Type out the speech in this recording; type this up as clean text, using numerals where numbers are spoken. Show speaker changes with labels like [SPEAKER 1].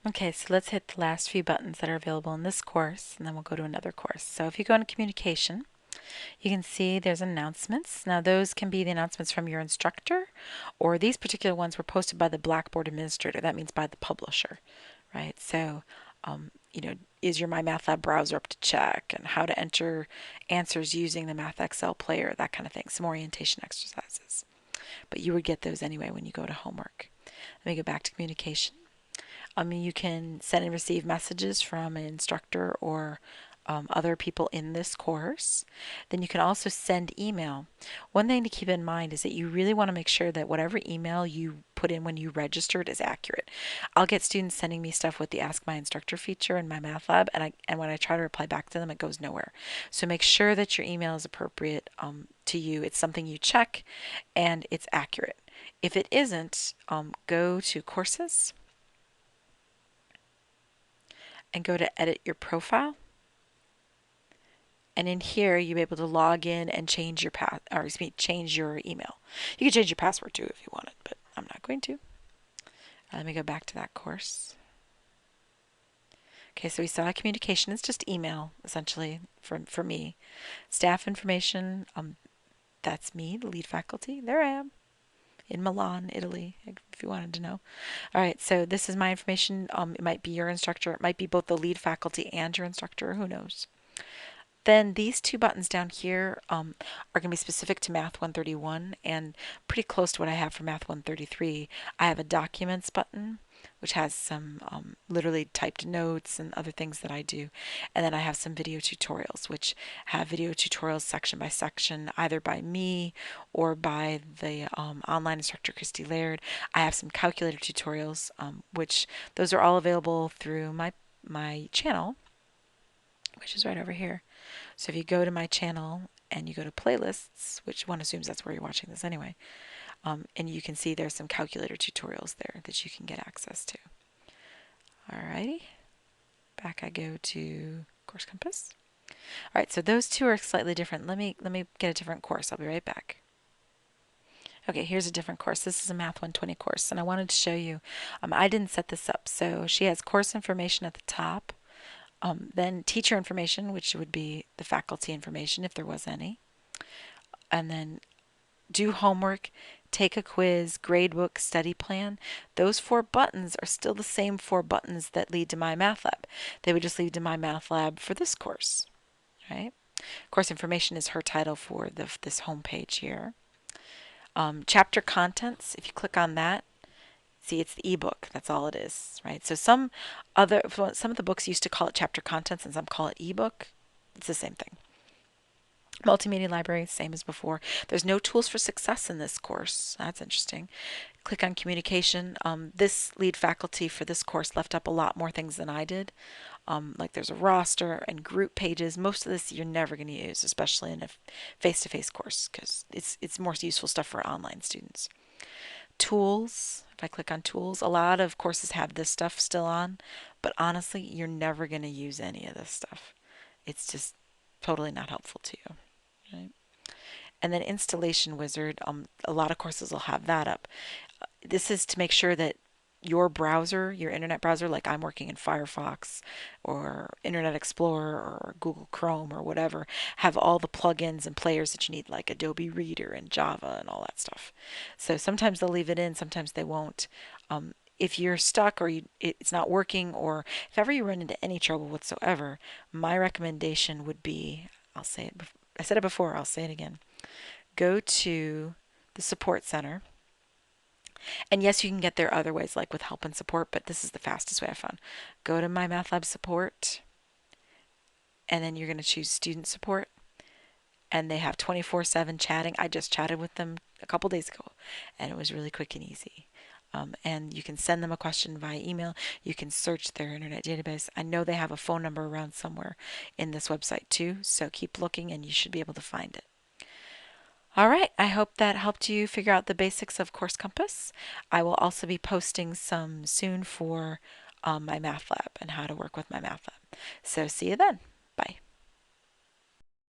[SPEAKER 1] Okay, so let's hit the last few buttons that are available in this course, and then we'll go to another course. So if you go into communication, you can see there's announcements. Now those can be the announcements from your instructor, or these particular ones were posted by the Blackboard administrator. That means by the publisher, right? So, is your MyMathLab browser up to check, and how to enter answers using the MathXL player, that kind of thing. Some orientation exercises. But you would get those anyway when you go to homework. Let me go back to communication. You can send and receive messages from an instructor or other people in this course. Then you can also send email. One thing to keep in mind is that you really want to make sure that whatever email you put in when you registered is accurate. I'll get students sending me stuff with the Ask My Instructor feature in MyMathLab, and when I try to reply back to them, it goes nowhere. So make sure that your email is appropriate to you. It's something you check, and it's accurate. If it isn't, go to Courses and go to edit your profile. And in here, you'll be able to log in and change your change your email. You can change your password too if you wanted, but I'm not going to. Let me go back to that course. Okay, so we saw communication is just email, essentially, for me. Staff information, that's me, the lead faculty. There I am in Milan, Italy, if you wanted to know. All right, so this is my information. It might be your instructor. It might be both the lead faculty and your instructor. Who knows? Then these two buttons down here are going to be specific to Math 131 and pretty close to what I have for Math 133. I have a Documents button, which has some literally typed notes and other things that I do. And then I have some video tutorials, which have video tutorials section by section, either by me or by the online instructor, Christy Laird. I have some calculator tutorials, which those are all available through my channel, which is right over here. So if you go to my channel and you go to playlists, which one assumes that's where you're watching this anyway, and you can see there's some calculator tutorials there that you can get access to. Alrighty, back I go to Course Compass. All right, so those two are slightly different. Let me get a different course. I'll be right back. Okay, here's a different course. This is a Math 120 course, and I wanted to show you. I didn't set this up, so she has course information at the top. Then teacher information, which would be the faculty information if there was any. And then do homework, take a quiz, gradebook, study plan. Those 4 buttons are still the same 4 buttons that lead to MyMathLab. They would just lead to MyMathLab for this course, right? Course information is her title for this home page here. Chapter contents, if you click on that, see, it's the ebook. That's all it is, right? So some of the books used to call it chapter contents, and some call it ebook. It's the same thing. Multimedia Library, same as before. There's no tools for success in this course. That's interesting. Click on communication. This lead faculty for this course left up a lot more things than I did. Like there's a roster and group pages. Most of this you're never going to use, especially in a face-to-face course, because it's more useful stuff for online students. Tools, if I click on tools, a lot of courses have this stuff still on, but honestly, you're never going to use any of this stuff. It's just totally not helpful to you. Right? And then installation wizard, a lot of courses will have that up. This is to make sure that your browser, your internet browser, like I'm working in Firefox or Internet Explorer or Google Chrome or whatever, have all the plugins and players that you need, like Adobe Reader and Java and all that stuff. So sometimes they'll leave it in, sometimes they won't. If you're stuck or it's not working, or if ever you run into any trouble whatsoever, my recommendation would be, I'll say it, I said it before, I'll say it again. Go to the support center. And yes, you can get there other ways, like with help and support, but this is the fastest way I found. Go to MyMathLab support, and then you're going to choose student support. And they have 24/7 chatting. I just chatted with them a couple days ago, and it was really quick and easy. And you can send them a question via email. You can search their internet database. I know they have a phone number around somewhere in this website too, so keep looking and you should be able to find it. All right, I hope that helped you figure out the basics of Course Compass. I will also be posting some soon for MyMathLab and how to work with MyMathLab. So see you then.